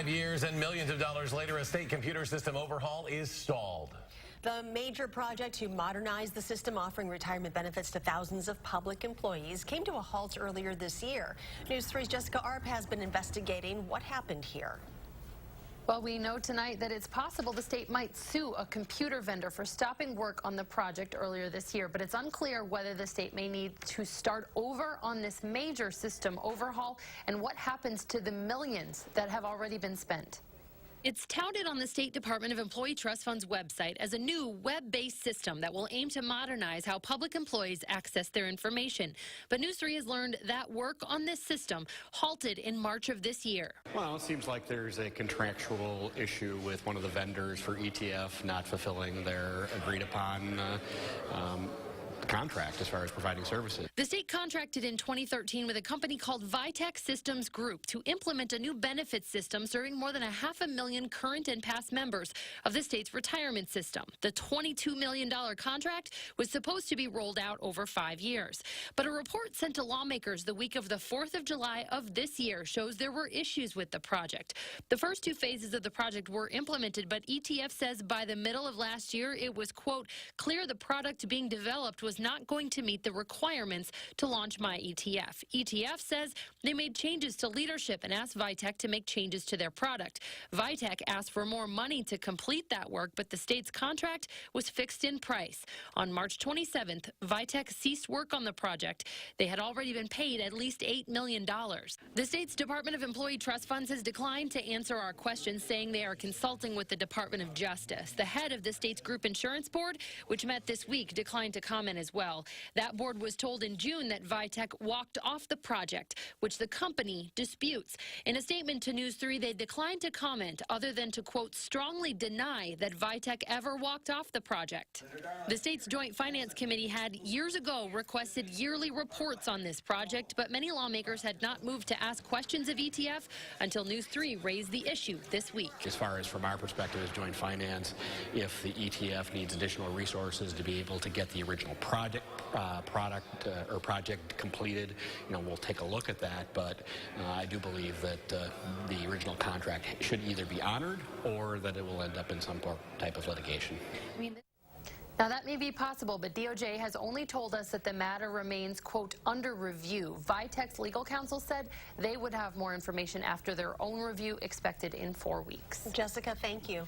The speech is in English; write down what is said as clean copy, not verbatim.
5 years and millions of dollars later, a state computer system overhaul is stalled. The major project to modernize the system offering retirement benefits to thousands of public employees came to a halt earlier this year. News 3's Jessica Arp has been investigating what happened here. Well, we know tonight that it's possible the state might sue a computer vendor for stopping work on the project earlier this year, but it's unclear whether the state may need to start over on this major system overhaul and what happens to the millions that have already been spent. It's touted on the State Department of Employee Trust Fund's website as a new web-based system that will aim to modernize how public employees access their information. But News 3 has learned that work on this system halted in March of this year. Well, it seems like there's a contractual issue with one of the vendors for ETF not fulfilling their agreed-upon contract as far as providing services. The state contracted in 2013 with a company called Vitech Systems Group to implement a new benefits system serving more than 500,000 current and past members of the state's retirement system. The $22 million contract was supposed to be rolled out over 5 years. But a report sent to lawmakers the week of the 4th of July of this year shows there were issues with the project. The first 2 phases of the project were implemented, but ETF says by the middle of last year it was, quote, clear the product being developed was not going to meet the requirements to launch MyETF. ETF says they made changes to leadership and asked Vitech to make changes to their product. Vitech asked for more money to complete that work, but the state's contract was fixed in price. On March 27th, Vitech ceased work on the project. They had already been paid at least $8 million. The state's Department of Employee Trust Funds has declined to answer our questions, saying they are consulting with the Department of Justice. The head of the state's group insurance board, which met this week, declined to comment as well. That board was told in June that Vitech walked off the project, which the company disputes. In a statement to News 3, they declined to comment other than to, quote, strongly deny that Vitech ever walked off the project. The state's Joint Finance Committee had years ago requested yearly reports on this project, but many lawmakers had not moved to ask questions of ETF until News 3 raised the issue this week. As far as from our perspective as Joint Finance, if the ETF needs additional resources to be able to get the original project completed, we'll take a look at that, but I do believe that the original contract should either be honored or that it will end up in some type of litigation. Now, that may be possible, but DOJ has only told us that the matter remains, quote, under review. Vitech's legal counsel said they would have more information after their own review expected in 4 weeks. Jessica, thank you.